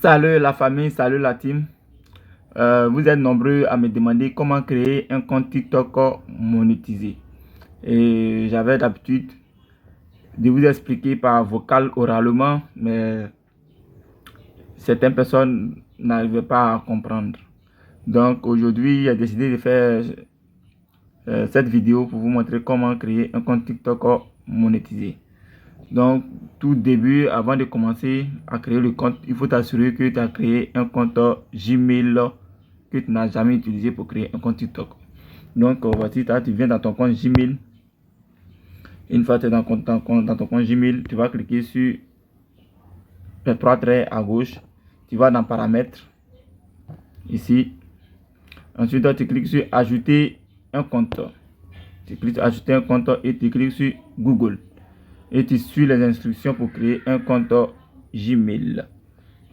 Salut la famille, salut la team. Vous êtes nombreux à me demander comment créer un compte TikTok monétisé. Et j'avais l'habitude de vous expliquer par vocal oralement, mais certaines personnes n'arrivaient pas à comprendre. Donc aujourd'hui, j'ai décidé de faire cette vidéo pour vous montrer comment créer un compte TikTok monétisé. Donc, tout début, avant de commencer à créer le compte, il faut t'assurer que tu as créé un compte Gmail que tu n'as jamais utilisé pour créer un compte TikTok. Donc, voici, tu viens dans ton compte Gmail. Une fois que tu es dans ton compte Gmail, tu vas cliquer sur les trois traits à gauche. Tu vas dans Paramètres, ici. Ensuite, tu cliques sur Ajouter un compte. Tu cliques sur Ajouter un compte et tu cliques sur Google. Et tu suis les instructions pour créer un compte Gmail.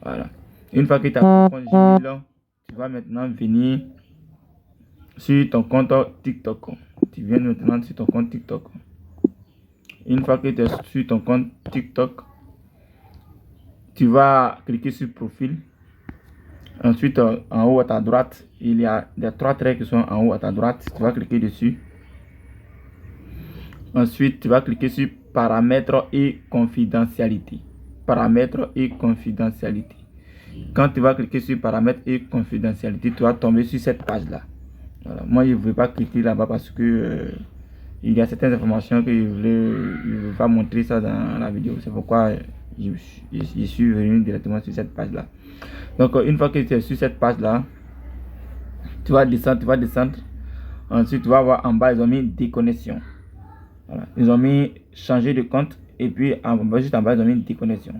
Voilà. Une fois que tu as ton compte Gmail, tu vas maintenant venir sur ton compte TikTok. Tu viens maintenant sur ton compte TikTok. Une fois que tu es sur ton compte TikTok, tu vas cliquer sur Profil. Ensuite, en haut à ta droite, il y a les trois traits qui sont en haut à ta droite. Tu vas cliquer dessus. Ensuite, tu vas cliquer sur Paramètres et confidentialité. Paramètres et confidentialité. Quand tu vas cliquer sur Paramètres et confidentialité, tu vas tomber sur cette page-là. Voilà. Moi, je ne veux pas cliquer là-bas parce que il y a certaines informations que je ne veux pas montrer ça dans la vidéo. C'est pourquoi je suis venu directement sur cette page-là. Donc, une fois que tu es sur cette page-là, tu vas descendre. Ensuite, tu vas voir en bas, ils ont mis déconnexion. Voilà. Ils ont mis changer de compte et puis juste en bas, ils ont mis déconnexion.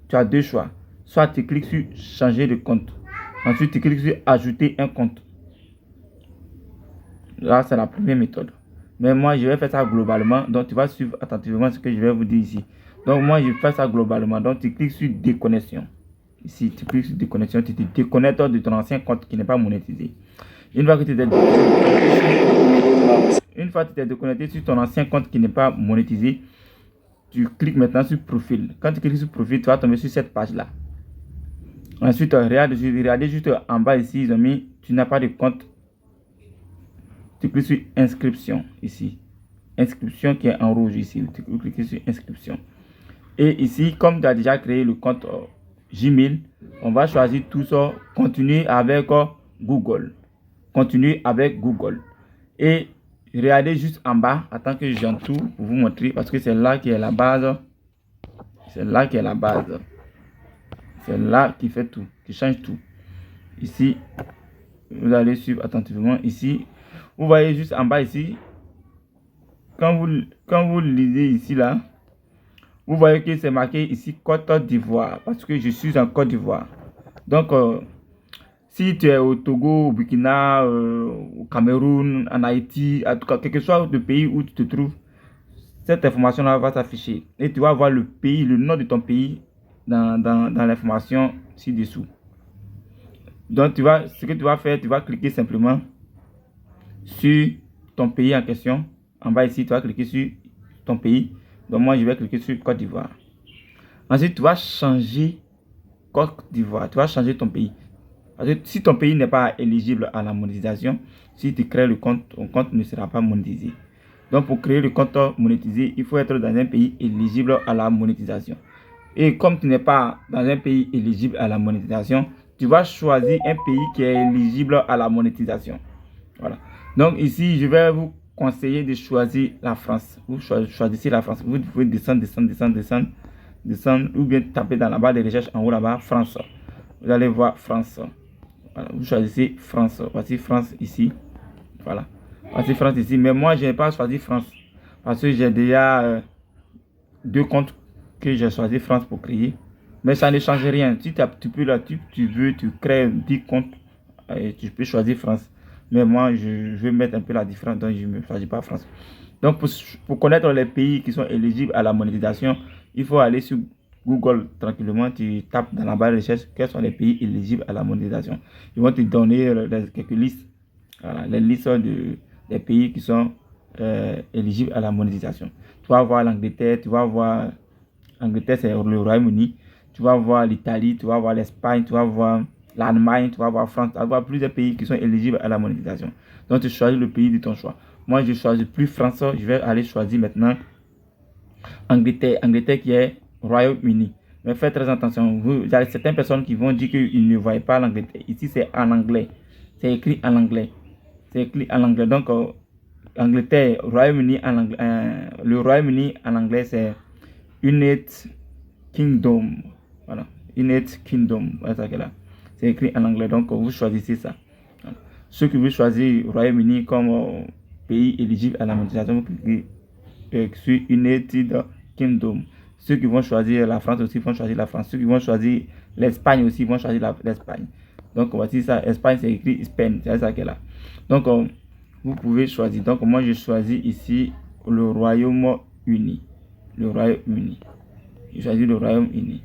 Tu as deux choix. Soit tu cliques sur changer de compte. Ensuite, tu cliques sur ajouter un compte. Là, c'est la première méthode. Mais moi, je vais faire ça globalement. Donc, tu vas suivre attentivement ce que je vais vous dire ici. Donc, moi, je fais ça globalement. Donc, tu cliques sur déconnexion. Ici, tu cliques sur déconnexion. Tu te déconnectes de ton ancien compte qui n'est pas monétisé. Une fois que tu t'es déconnecté sur ton ancien compte qui n'est pas monétisé, tu cliques maintenant sur profil. Quand tu cliques sur profil, tu vas tomber sur cette page-là. Ensuite, regardez juste en bas ici, ils ont mis tu n'as pas de compte. Tu cliques sur inscription ici. Inscription qui est en rouge ici. Tu cliques sur inscription. Et ici, comme tu as déjà créé le compte Gmail, on va choisir tout ça. Continuer avec Google. Continuer avec Google. Et regardez juste en bas. Attends que j'entoure pour vous montrer. Parce que c'est là qui est la base. C'est là qui est la base. C'est là qui fait tout. Qui change tout. Ici, vous allez suivre attentivement. Ici, vous voyez juste en bas ici. Quand vous lisez ici là, vous voyez que c'est marqué ici Côte d'Ivoire. Parce que je suis en Côte d'Ivoire. Donc, si tu es au Togo, au Burkina, au Cameroun, en Haïti, en tout cas, quel que soit le pays où tu te trouves, cette information-là va s'afficher. Et tu vas voir le pays, le nom de ton pays dans l'information ci-dessous. Donc, ce que tu vas faire, tu vas cliquer simplement sur ton pays en question. En bas ici, tu vas cliquer sur ton pays. Donc, moi, je vais cliquer sur Côte d'Ivoire. Ensuite, tu vas changer Côte d'Ivoire. Tu vas changer ton pays. Parce que si ton pays n'est pas éligible à la monétisation, si tu crées le compte, ton compte ne sera pas monétisé. Donc, pour créer le compte monétisé, il faut être dans un pays éligible à la monétisation. Et comme tu n'es pas dans un pays éligible à la monétisation, tu vas choisir un pays qui est éligible à la monétisation. Voilà. Donc, ici, je vais vous conseiller de choisir la France. Vous choisissez la France. Vous pouvez descendre, ou bien taper dans la barre de recherche en haut là-bas, France. Vous allez voir France. Voilà, vous choisissez France. Voici France ici. Voilà. Voici France ici. Mais moi, je n'ai pas choisi France. Parce que j'ai déjà deux comptes que j'ai choisi France pour créer. Mais ça ne change rien. Si tu crées 10 comptes. Et tu peux choisir France. Mais moi, je vais mettre un peu la différence. Donc, je ne choisis pas France. Donc, pour connaître les pays qui sont éligibles à la monétisation, il faut aller sur Google tranquillement. Tu tapes dans la barre de recherche quels sont les pays éligibles à la monétisation. Ils vont te donner quelques listes. Voilà, les listes des pays qui sont éligibles à la monétisation. Tu vas voir l'Angleterre, tu vas voir l'Angleterre, c'est le Royaume-Uni. tu vas voir l'Italie, tu vas voir l'Espagne, tu vas voir l'Allemagne, tu vas voir la France, tu vas voir plusieurs pays qui sont éligibles à la monétisation. Donc, tu choisis le pays de ton choix. Moi, je choisis plus France, je vais aller choisir maintenant Angleterre, Angleterre qui est Royaume-Uni. Mais faites très attention, il y a certaines personnes qui vont dire qu'ils ne voient pas l'Angleterre. Ici, c'est en anglais. C'est écrit en anglais. C'est écrit en anglais. Donc, Angleterre, Royaume-Uni en anglais. Le Royaume-Uni en anglais, c'est United Kingdom. Voilà. United Kingdom. Voilà, c'est écrit en anglais. Donc, vous choisissez ça. Voilà. Ceux qui veulent choisir Royaume-Uni comme pays éligible à la monétisation, vous cliquez sur United Kingdom. Ceux qui vont choisir la France aussi vont choisir la France. Ceux qui vont choisir l'Espagne aussi vont choisir l'Espagne. Donc, voici ça. Espagne, c'est écrit Espagne. C'est ça qu'elle a. Donc, vous pouvez choisir. Donc, moi, je choisis ici le Royaume-Uni. Le Royaume-Uni. Je choisis le Royaume-Uni.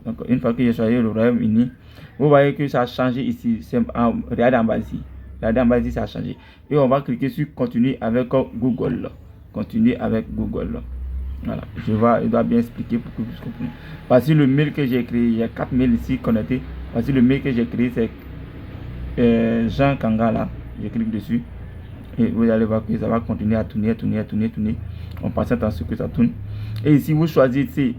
Donc, une fois que j'ai choisi le Royaume-Uni, vous voyez que ça a changé ici. Regardez en bas ici. Regardez en bas ici, ça a changé. Et on va cliquer sur Continuer avec Google. Continuer avec Google. Voilà, il doit bien expliquer pour que vous compreniez. Voici le mail que j'ai créé. Il y a 4 mails ici connectés. Voici le mail que j'ai créé, c'est Jean Kanga là. Je clique dessus. Et vous allez voir que ça va continuer à tourner. On patiente en ce que ça tourne. Et ici, vous choisissez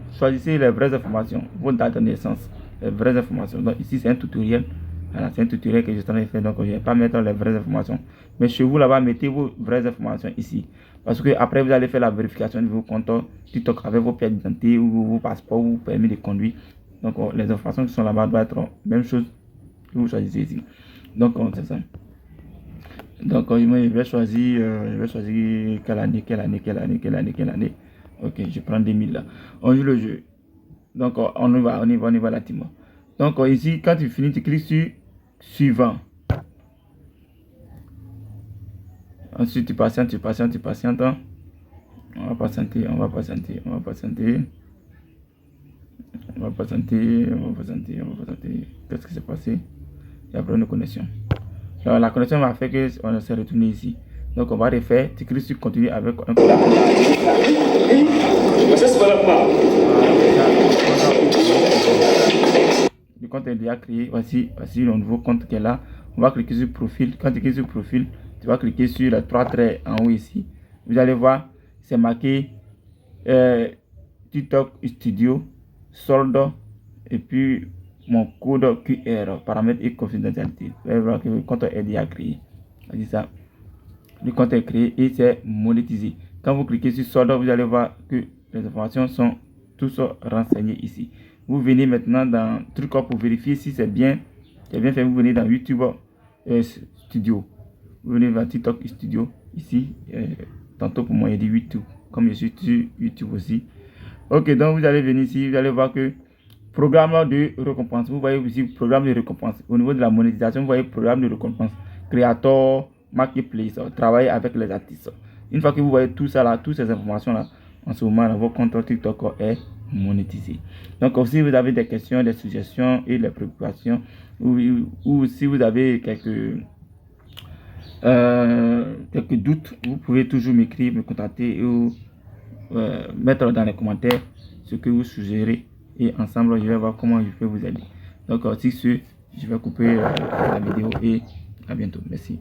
les vraies informations, vos dates de naissance, les vraies informations. Donc ici, c'est un tutoriel. Voilà, c'est un tutoriel que je suis en train de faire. Donc, je ne vais pas mettre les vraies informations. Mais chez vous, là-bas, mettez vos vraies informations ici. Parce que après, vous allez faire la vérification de vos comptes TikTok avec vos pièces d'identité ou vos passeports ou permis de conduire. Donc, les informations qui sont là-bas doivent être la même chose que vous choisissez ici. Donc, c'est ça. Donc, je vais choisir quelle année. Ok, je prends 2000 là. On joue le jeu. Donc, on y va là, Timo. Donc, ici, quand tu finis, tu cliques sur suivant. Ensuite, tu patientes. On va patienter. Qu'est-ce qui s'est passé? Il y a problème de connexion. Alors, la connexion va faire qu'on s'est retourné ici. Donc, on va refaire. Tu cliques sur continuer avec un code. Le compte est déjà créé. Voici le nouveau compte qui est là. On va cliquer sur profil. Quand tu cliques sur profil, tu vas cliquer sur les 3 traits en haut ici. Vous allez voir, c'est marqué TikTok Studio, solde et puis mon code QR, paramètres et confidentialité. Vous allez voir que le compte est déjà créé. C'est ça. Le compte est créé et c'est monétisé. Quand vous cliquez sur solde, vous allez voir que les informations sont tous renseignées ici. Vous venez maintenant dans truc pour vérifier si c'est bien fait. Vous venez dans YouTube Studio. Vous venez dans TikTok Studio ici. Tantôt pour moi il y a dit YouTube. Comme je suis sur YouTube aussi. Ok, donc vous allez venir ici. Vous allez voir que programme de récompense. Vous voyez ici programme de récompense. Au niveau de la monétisation, vous voyez programme de récompense. Créateur, marketplace, travailler avec les artistes. Une fois que vous voyez tout ça là, toutes ces informations là, en ce moment, votre compte TikTok est monétisé. Donc, si vous avez des questions, des suggestions et des préoccupations, ou si vous avez quelques doutes, vous pouvez toujours m'écrire, me contacter ou mettre dans les commentaires ce que vous suggérez et ensemble, je vais voir comment je peux vous aider. Donc, si ce, je vais couper la vidéo et à bientôt. Merci.